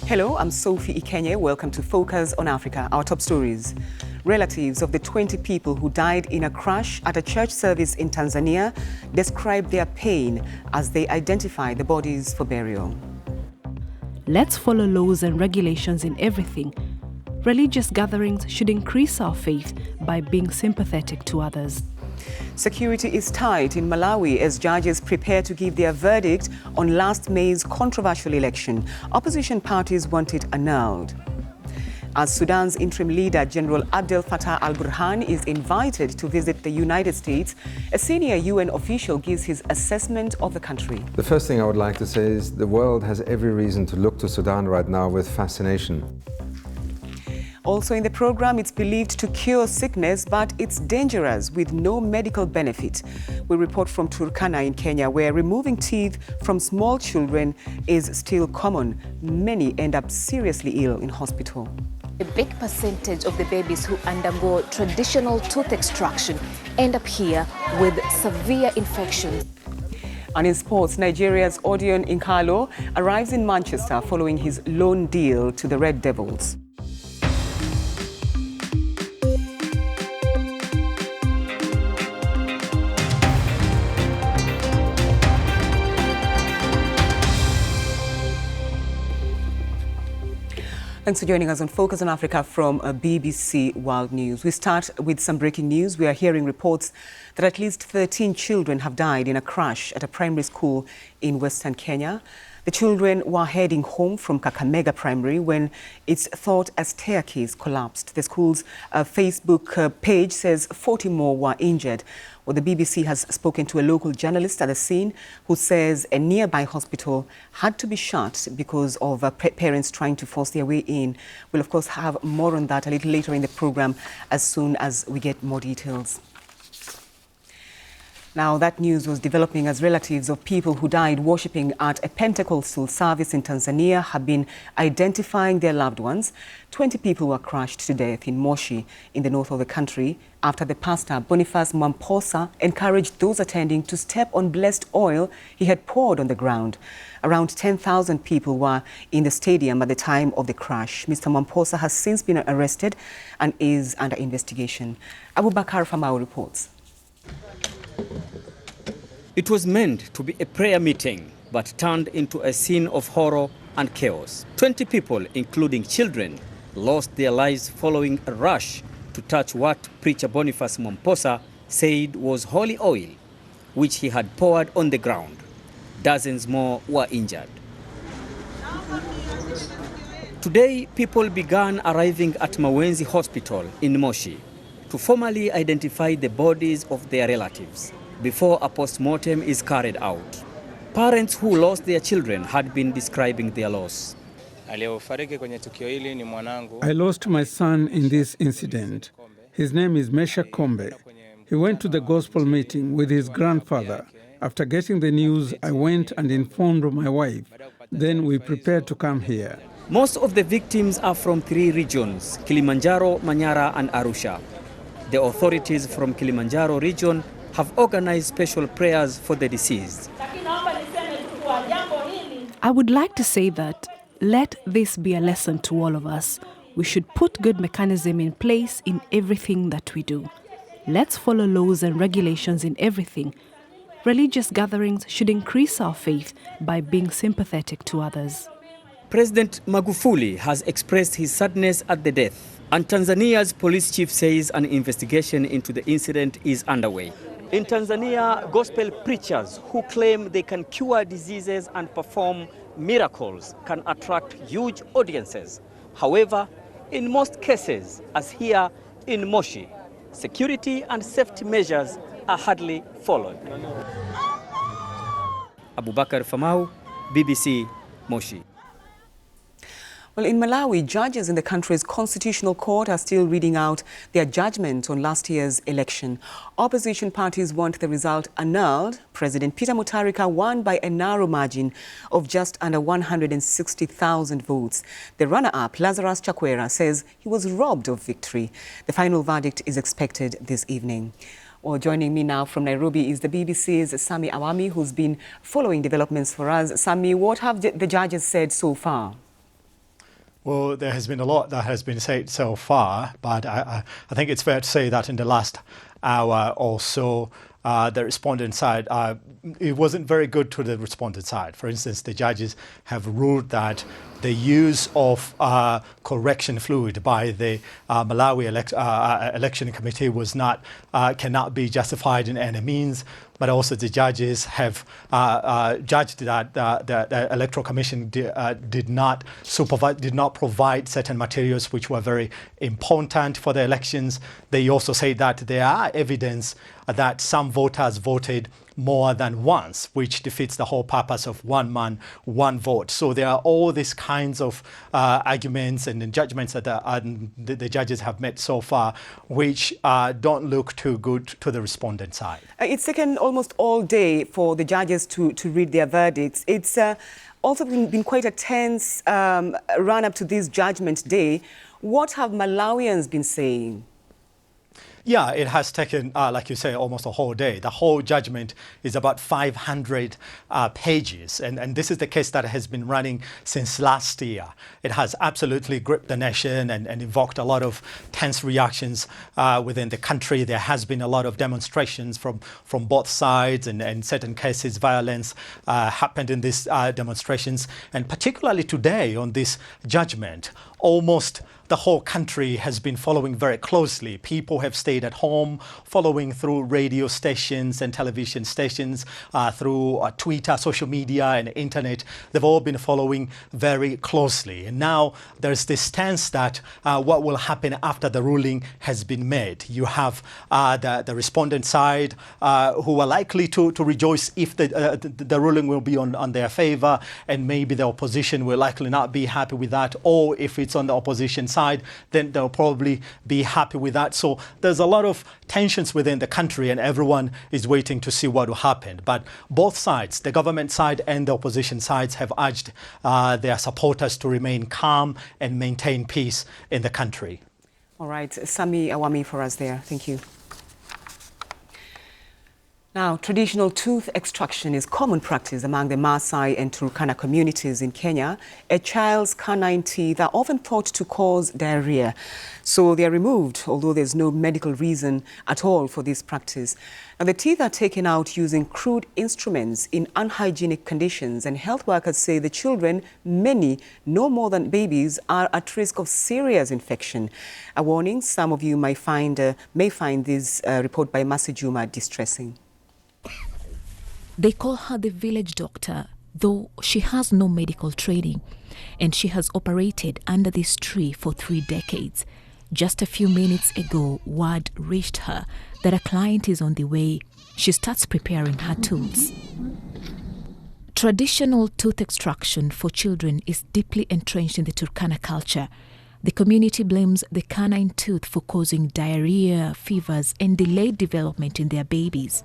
Hello, I'm Sophie Ikenye. Welcome to Focus on Africa. Our top stories. Relatives of the 20 people who died in a crash at a church service in Tanzania describe their pain as they identify the bodies for burial. Let's follow laws and regulations in everything. Religious gatherings should increase our faith by being sympathetic to others. Security is tight in Malawi as judges prepare to give their verdict on last May's controversial election. Opposition parties want it annulled. As Sudan's interim leader, General Abdel Fattah al-Burhan, is invited to visit the United States, a senior UN official gives his assessment of the country. The first thing I would like to say is the world has every reason to look to Sudan right now with fascination. Also in the program, it's believed to cure sickness, but it's dangerous with no medical benefit. We report from Turkana in Kenya, where removing teeth from small children is still common. Many end up seriously ill in hospital. A big percentage of the babies who undergo traditional tooth extraction end up here with severe infections. And in sports, Nigeria's Odion Ighalo arrives in Manchester following his loan deal to the Red Devils. Thanks for joining us on Focus on Africa from BBC World News. We start with some breaking news. We are hearing reports that at least 13 children have died in a crash at a primary school in Western Kenya. The children were heading home from Kakamega Primary when it's thought a staircase collapsed. The school's Facebook page says 40 more were injured. Well, the BBC has spoken to a local journalist at the scene who says a nearby hospital had to be shut because of parents trying to force their way in. We'll, of course, have more on that a little later in the program as soon as we get more details. Now, that news was developing as relatives of people who died worshipping at a Pentecostal service in Tanzania have been identifying their loved ones. 20 people were crushed to death in Moshi in the north of the country after the pastor, Boniface Mwamposa, encouraged those attending to step on blessed oil he had poured on the ground. Around 10,000 people were in the stadium at the time of the crash. Mr. Mwamposa has since been arrested and is under investigation. Abubakar Famau reports. It was meant to be a prayer meeting, but turned into a scene of horror and chaos. 20 people, including children, lost their lives following a rush to touch what preacher Boniface Mwamposa said was holy oil, which he had poured on the ground. Dozens more were injured. Today, people began arriving at Mawenzi Hospital in Moshi to formally identify the bodies of their relatives before a post-mortem is carried out. Parents who lost their children had been describing their loss. I lost my son in this incident. His name is Mesha Kombe. He went to the gospel meeting with his grandfather. After getting the news, I went and informed my wife. Then we prepared to come here. Most of the victims are from 3 regions, Kilimanjaro, Manyara and Arusha. The authorities from Kilimanjaro region have organized special prayers for the deceased. I would like to say that let this be a lesson to all of us. We should put good mechanism in place in everything that we do. Let's follow laws and regulations in everything. Religious gatherings should increase our faith by being sympathetic to others. President Magufuli has expressed his sadness at the death, and Tanzania's police chief says an investigation into the incident is underway. In Tanzania, gospel preachers who claim they can cure diseases and perform miracles can attract huge audiences. However, in most cases, as here in Moshi, security and safety measures are hardly followed. Abubakar Famau, BBC, Moshi. Well, in Malawi, judges in the country's constitutional court are still reading out their judgment on last year's election. Opposition parties want the result annulled. President Peter Mutharika won by a narrow margin of just under 160,000 votes. The runner-up, Lazarus Chakwera, says he was robbed of victory. The final verdict is expected this evening. Well, joining me now from Nairobi is the BBC's Sami Awami, who's been following developments for us. Sami, what have the judges said so far? Well, there has been a lot that has been said so far, but I think it's fair to say that in the last hour or so, the respondent side, it wasn't very good to the respondent side. For instance, the judges have ruled that the use of correction fluid by the Malawi election committee was not cannot be justified in any means. But also the judges have judged that the Electoral Commission did not provide certain materials which were very important for the elections. They also say that there are evidence that some voters voted more than once, which defeats the whole purpose of one man, one vote. So there are all these kinds of arguments and judgments that the judges have made so far, which don't look too good to the respondent side. It's taken almost all day for the judges to read their verdicts. It's also been quite a tense run up to this judgment day. What have Malawians been saying? Yeah, it has taken, like you say, almost a whole day. The whole judgment is about 500 pages. And this is the case that has been running since last year. It has absolutely gripped the nation and evoked a lot of tense reactions within the country. There has been a lot of demonstrations from both sides, and in certain cases, violence happened in these demonstrations. And particularly today on this judgment, almost the whole country has been following very closely. People have stayed at home, following through radio stations and television stations, through Twitter, social media, and internet. They've all been following very closely. And now there's this stance that what will happen after the ruling has been made. You have the respondent side who are likely to rejoice if the ruling will be on their favor, and maybe the opposition will likely not be happy with that, or if it's on the opposition side, then they'll probably be happy with that. So there's a lot of tensions within the country, and everyone is waiting to see what will happen. But both sides, the government side and the opposition sides, have urged their supporters to remain calm and maintain peace in the country. All right, Sami Awami for us there. Thank you. Now, traditional tooth extraction is common practice among the Maasai and Turkana communities in Kenya. A child's canine teeth are often thought to cause diarrhea, so they are removed, although there's no medical reason at all for this practice. Now, the teeth are taken out using crude instruments in unhygienic conditions, and health workers say the children, many no more than babies, are at risk of serious infection. A warning: some of you may find this report by Masi Juma distressing. They call her the village doctor, though she has no medical training, and she has operated under this tree for 3 decades. Just a few minutes ago, word reached her that a client is on the way. She starts preparing her tools. Traditional tooth extraction for children is deeply entrenched in the Turkana culture. The community blames the canine tooth for causing diarrhea, fevers, and delayed development in their babies.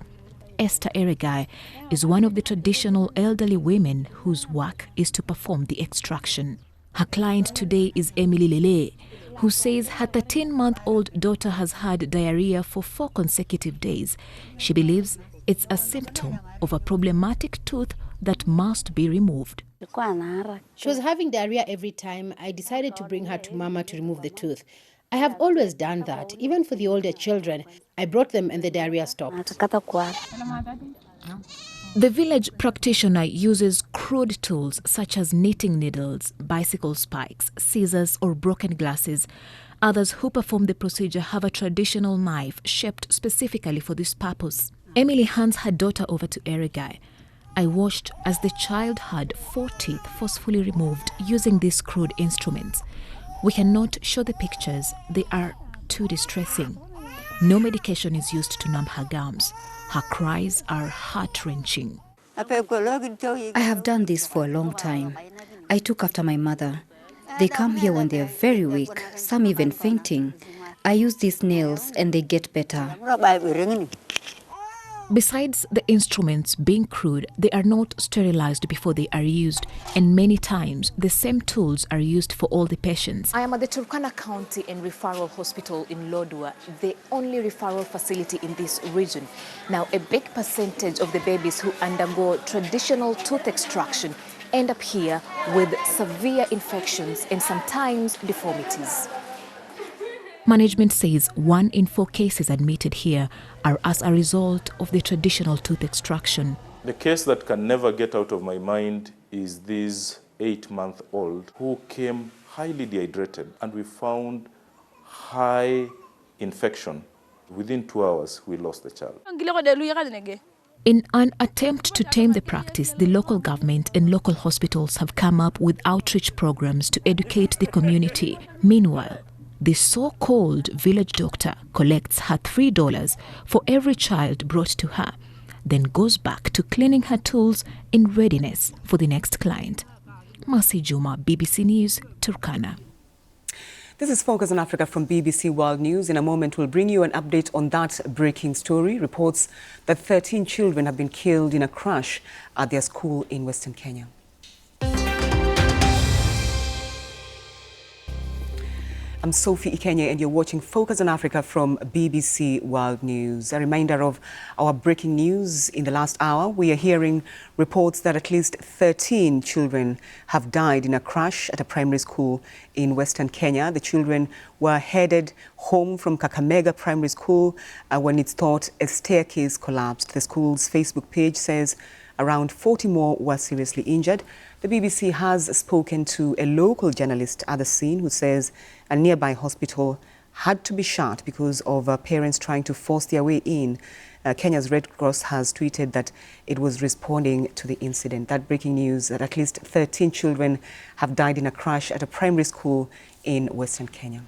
Esther Eregai is one of the traditional elderly women whose work is to perform the extraction. Her client today is Emily Lele, who says her 13-month-old daughter has had diarrhea for 4 consecutive days. She believes it's a symptom of a problematic tooth that must be removed. She was having diarrhea every time. I decided to bring her to Mama to remove the tooth. I have always done that, even for the older children. I brought them and the diarrhea stopped. The village practitioner uses crude tools such as knitting needles, bicycle spikes, scissors, or broken glasses. Others who perform the procedure have a traditional knife shaped specifically for this purpose. Emily hands her daughter over to Eregai. I watched as the child had 4 teeth forcefully removed using these crude instruments. We cannot show the pictures, they are too distressing. No medication is used to numb her gums. Her cries are heart-wrenching. I have done this for a long time. I took after my mother. They come here when they are very weak, some even fainting. I use these nails and they get better. Besides the instruments being crude, they are not sterilized before they are used, and many times the same tools are used for all the patients. I am at the Turkana County and Referral Hospital in Lodwar, the only referral facility in this region. Now, a big percentage of the babies who undergo traditional tooth extraction end up here with severe infections and sometimes deformities. Management says 1 in 4 cases admitted here are as a result of the traditional tooth extraction. The case that can never get out of my mind is this 8-month-old who came highly dehydrated, and we found high infection. Within 2 hours, we lost the child. In an attempt to tame the practice, the local government and local hospitals have come up with outreach programs to educate the community. Meanwhile, the so-called village doctor collects her $3 for every child brought to her, then goes back to cleaning her tools in readiness for the next client. Mercy Juma, BBC News, Turkana. This is Focus on Africa from BBC World News. In a moment, we'll bring you an update on that breaking story. Reports that 13 children have been killed in a crash at their school in Western Kenya. I'm Sophie Ikenye and you're watching Focus on Africa from BBC World News. A reminder of our breaking news in the last hour. We are hearing reports that at least 13 children have died in a crash at a primary school in Western Kenya. The children were headed home from Kakamega Primary School when it's thought a staircase collapsed. The school's Facebook page says around 40 more were seriously injured. The BBC has spoken to a local journalist at the scene who says a nearby hospital had to be shut because of parents trying to force their way in. Kenya's Red Cross has tweeted that it was responding to the incident. That breaking news that at least 13 children have died in a crash at a primary school in Western Kenya.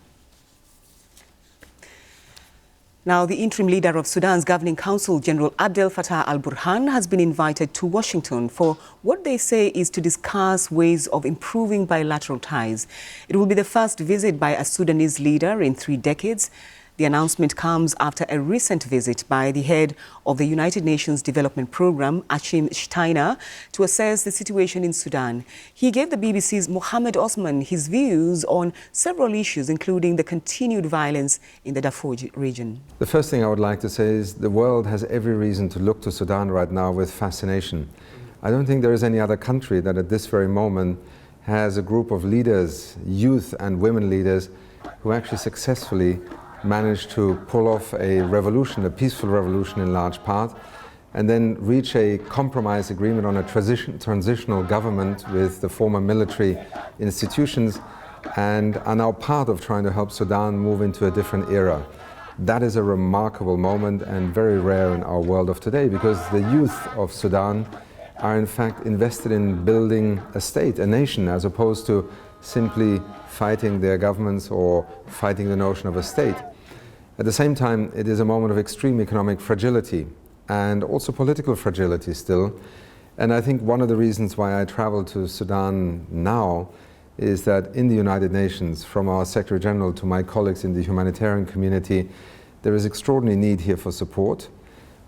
Now, the interim leader of Sudan's governing council, General Abdel Fattah al-Burhan, has been invited to Washington for what they say is to discuss ways of improving bilateral ties. It will be the first visit by a Sudanese leader in 3 decades. The announcement comes after a recent visit by the head of the United Nations Development Programme, Achim Steiner, to assess the situation in Sudan. He gave the BBC's Mohammed Osman his views on several issues, including the continued violence in the Darfur region. The first thing I would like to say is the world has every reason to look to Sudan right now with fascination. I don't think there is any other country that at this very moment has a group of leaders, youth and women leaders, who actually successfully managed to pull off a revolution, a peaceful revolution in large part, and then reach a compromise agreement on a transitional government with the former military institutions, and are now part of trying to help Sudan move into a different era. That is a remarkable moment and very rare in our world of today, because the youth of Sudan are in fact invested in building a state, a nation, as opposed to simply fighting their governments or fighting the notion of a state. At the same time, it is a moment of extreme economic fragility and also political fragility still. And I think one of the reasons why I travel to Sudan now is that in the United Nations, from our Secretary General to my colleagues in the humanitarian community, there is extraordinary need here for support.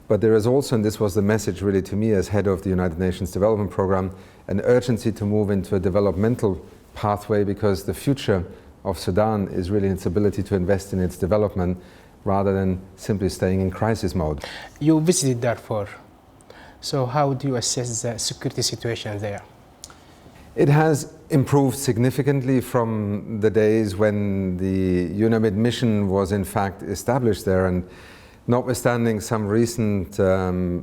But there is also, and this was the message really to me as head of the United Nations Development Programme, an urgency to move into a developmental pathway, because the future of Sudan is really its ability to invest in its development rather than simply staying in crisis mode. You visited Darfur, so how do you assess the security situation there? It has improved significantly from the days when the UNAMID mission was in fact established there, and notwithstanding some recent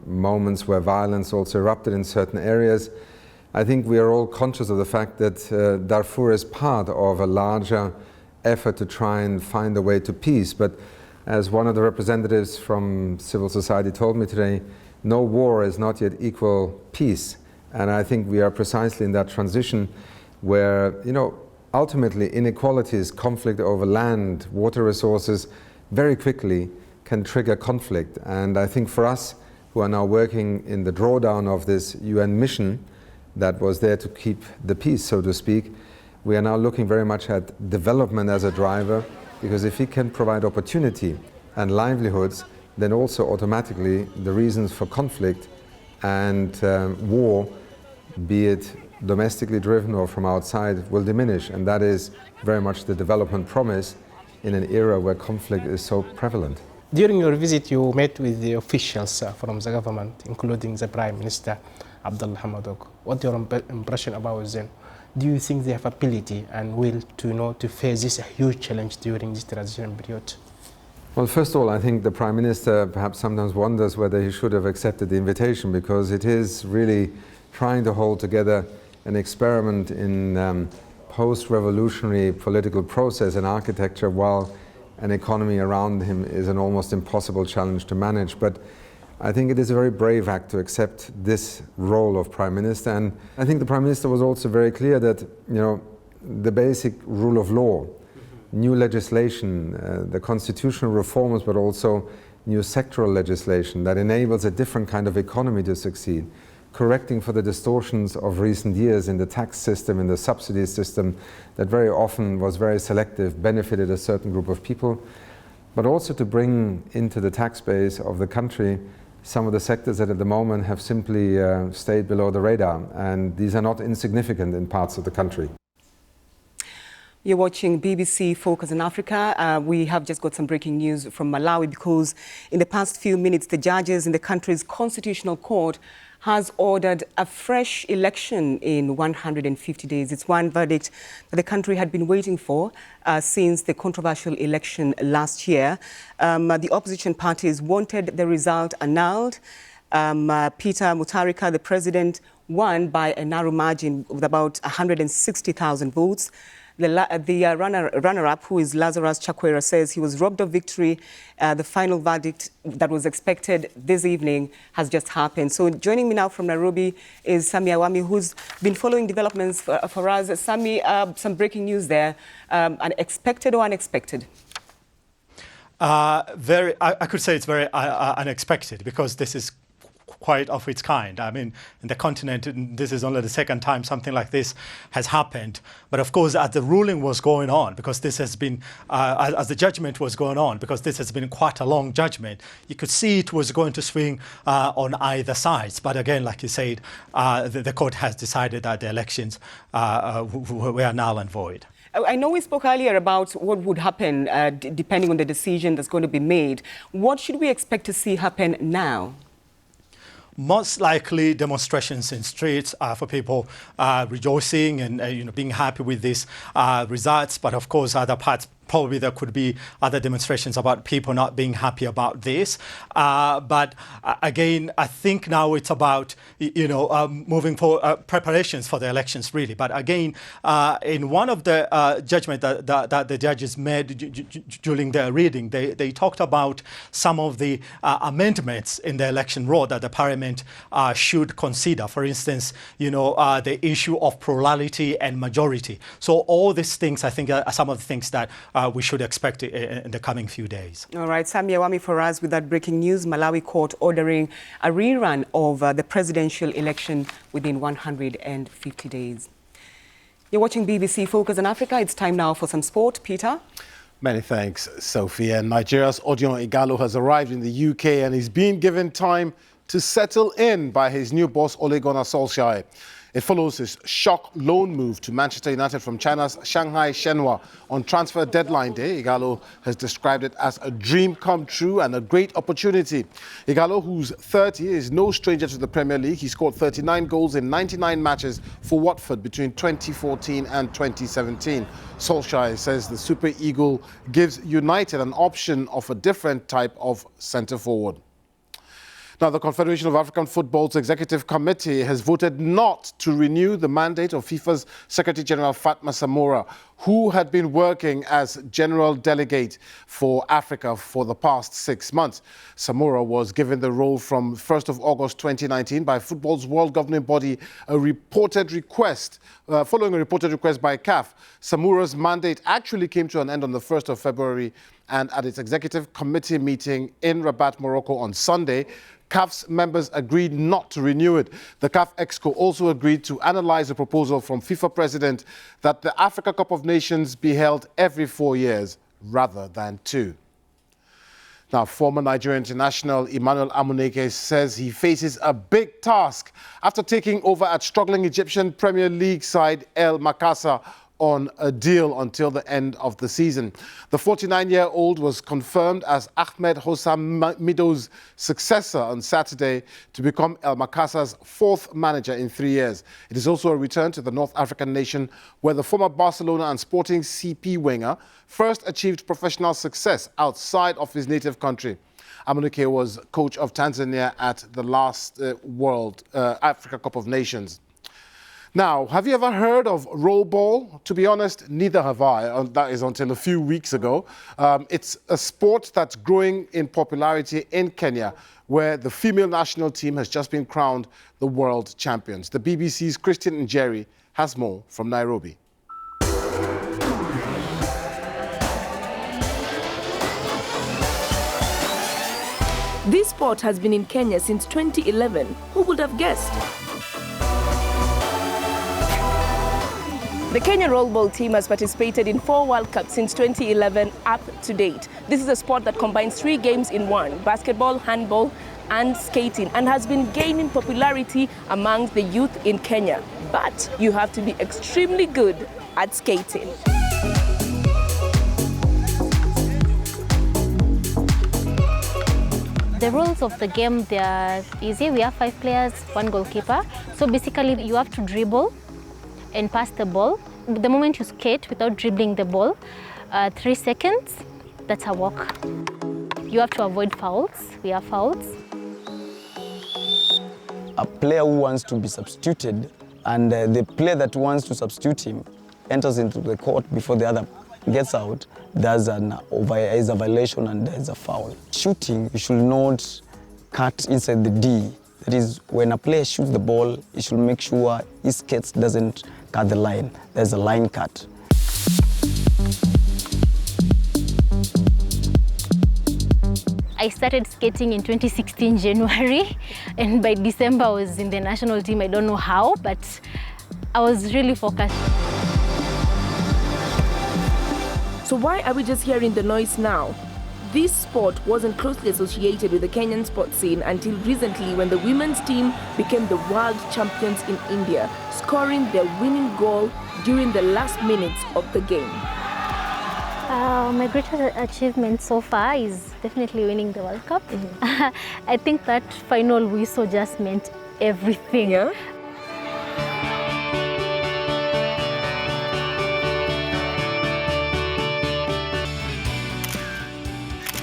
moments where violence also erupted in certain areas, I think we are all conscious of the fact that Darfur is part of a larger effort to try and find a way to peace. But as one of the representatives from civil society told me today, no war is not yet equal peace. And I think we are precisely in that transition where, ultimately inequalities, conflict over land, water resources, very quickly can trigger conflict. And I think for us, who are now working in the drawdown of this UN mission that was there to keep the peace, so to speak, we are now looking very much at development as a driver, because if we can provide opportunity and livelihoods, then also automatically the reasons for conflict and war, be it domestically driven or from outside, will diminish. And that is very much the development promise in an era where conflict is so prevalent. During your visit, you met with the officials from the government, including the Prime Minister. Abdullah Hamadok. What's your impression about them? Do you think they have ability and will to face this huge challenge during this transition period? Well, first of all, I think the Prime Minister perhaps sometimes wonders whether he should have accepted the invitation, because it is really trying to hold together an experiment in post-revolutionary political process and architecture, while an economy around him is an almost impossible challenge to manage. But I think it is a very brave act to accept this role of Prime Minister. And I think the Prime Minister was also very clear that, the basic rule of law, new legislation, the constitutional reforms, but also new sectoral legislation that enables a different kind of economy to succeed, correcting for the distortions of recent years in the tax system, in the subsidy system, that very often was very selective, benefited a certain group of people, but also to bring into the tax base of the country some of the sectors that at the moment have simply stayed below the radar, and these are not insignificant in parts of the country. You're watching BBC Focus on Africa. We have just got some breaking news from Malawi, because in the past few minutes, the judges in the country's constitutional court has ordered a fresh election in 150 days. It's one verdict that the country had been waiting for since the controversial election last year. The opposition parties wanted the result annulled. Peter Mutharika, the president, won by a narrow margin with about 160,000 votes. The runner-up, who is Lazarus Chakwera, says he was robbed of victory. The final verdict that was expected this evening has just happened. So joining me now from Nairobi is Sami Awami, who's been following developments for us. Sami, some breaking news there. Expected or unexpected? I could say it's very unexpected, because this is quite of its kind. I mean, in the continent, this is only the second time something like this has happened. But of course, as the ruling was going on, because this has been, as the judgment was going on, because this has been quite a long judgment, you could see it was going to swing on either sides. But again, like you said, the court has decided that the elections were null and void. I know we spoke earlier about what would happen depending on the decision that's going to be made. What should we expect to see happen now? Most likely demonstrations in streets for people rejoicing and being happy with these results. But of course, other parts, probably there could be other demonstrations about people not being happy about this. But again, I think now it's about moving forward, preparations for the elections, really. But again, in one of the judgment that the judges made during their reading, they talked about some of the amendments in the election law that the parliament should consider. For instance, the issue of plurality and majority. So all these things, I think, are some of the things that we should expect in the coming few days. All right, Sami Awami for us with that breaking news. Malawi court ordering a rerun of the presidential election within 150 days. You're watching BBC Focus on Africa. It's time now for some sport. Peter? Many thanks, Sophia. Nigeria's Odion Ighalo has arrived in the UK and is being given time to settle in by his new boss, Ole Gunnar Solskjaer. It follows his shock loan move to Manchester United from China's Shanghai Shenhua on transfer deadline day. Ighalo has described it as a dream come true and a great opportunity. Ighalo, who's 30, is no stranger to the Premier League. He scored 39 goals in 99 matches for Watford between 2014 and 2017. Solskjaer says the Super Eagle gives United an option of a different type of centre-forward. Now, the Confederation of African Football's Executive Committee has voted not to renew the mandate of FIFA's Secretary General Fatma Samora, who had been working as General Delegate for Africa for the past 6 months. Samora was given the role from 1st of August 2019 by football's world governing body, following a reported request by CAF. Samora's mandate actually came to an end on the 1st of February, and at its Executive Committee meeting in Rabat, Morocco on Sunday, CAF's members agreed not to renew it. The CAF Exco also agreed to analyze a proposal from FIFA President that the Africa Cup of Nations be held every 4 years rather than 2. Now, former Nigerian international Emmanuel Amuneke says he faces a big task after taking over at struggling Egyptian Premier League side El Makassa on a deal until the end of the season. The 49-year-old was confirmed as Ahmed Hossam Mido's successor on Saturday to become El Macasa's fourth manager in 3 years. It is also a return to the North African nation where the former Barcelona and Sporting CP winger first achieved professional success outside of his native country. Amunike was coach of Tanzania at the last Africa Cup of Nations. Now, have you ever heard of Rollerball? To be honest, neither have I. That is until a few weeks ago. It's a sport that's growing in popularity in Kenya, where the female national team has just been crowned the world champions. The BBC's Christian Njeri has more from Nairobi. This sport has been in Kenya since 2011. Who would have guessed? The Kenya Rollerball team has participated in 4 World Cups since 2011 up to date. This is a sport that combines 3 games in one: basketball, handball, and skating, and has been gaining popularity among the youth in Kenya. But you have to be extremely good at skating. The rules of the game, they are easy. We have 5 players, 1 goalkeeper. So basically you have to dribble and pass the ball. The moment you skate without dribbling the ball, 3 seconds, that's a walk. You have to avoid fouls. We have fouls. A player who wants to be substituted and the player that wants to substitute him enters into the court before the other gets out, there's a violation and there's a foul. Shooting, you should not cut inside the D. That is, when a player shoots the ball, he should make sure his skates doesn't cut the line. There's a line cut. I started skating in 2016 January, and by December I was in the national team. I don't know how, but I was really focused. So why are we just hearing the noise now? This sport wasn't closely associated with the Kenyan sports scene until recently, when the women's team became the world champions in India, scoring their winning goal during the last minutes of the game. My greatest achievement so far is definitely winning the World Cup. I think that final whistle just meant everything. Yeah?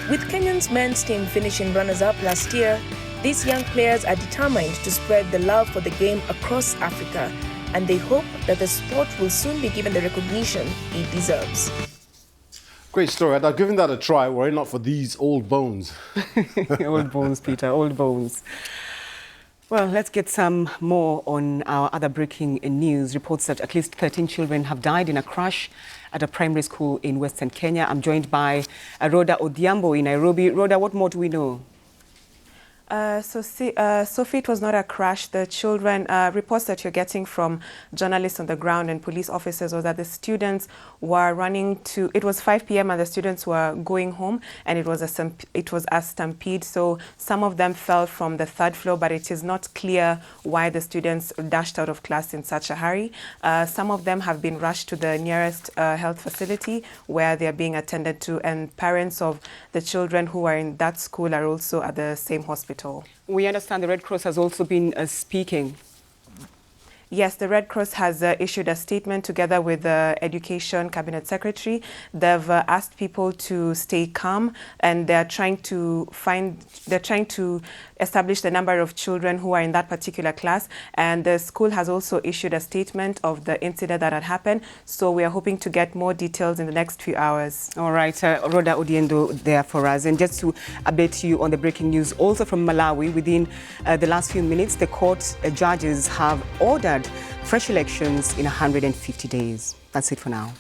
With Kenyan's men's team finishing runners-up last year, these young players are determined to spread the love for the game across Africa, and they hope that the sport will soon be given the recognition it deserves. Great story. I'd have given that a try were it not for these old bones. Old bones, Peter, old bones. Well, let's get some more on our other breaking news. Reports that at least 13 children have died in a crash at a primary school in Western Kenya. I'm joined by Rhoda Odhiambo in Nairobi. Rhoda, what more do we know? Sophie, it was not a crash. The children, reports that you're getting from journalists on the ground and police officers was that the students were running to, it was 5 p.m. and the students were going home, and it was a stampede. So some of them fell from the 3rd floor, but it is not clear why the students dashed out of class in such a hurry. Some of them have been rushed to the nearest health facility where they are being attended to, and parents of the children who are in that school are also at the same hospital. We understand the Red Cross has also been speaking. Yes, the Red Cross has issued a statement together with the Education Cabinet Secretary. They've asked people to stay calm, and they're trying to establish the number of children who are in that particular class. And the school has also issued a statement of the incident that had happened. So we are hoping to get more details in the next few hours. All right, Rhoda Odhiambo there for us. And just to update you on the breaking news, also from Malawi, within the last few minutes, the court judges have ordered fresh elections in 150 days. That's it for now.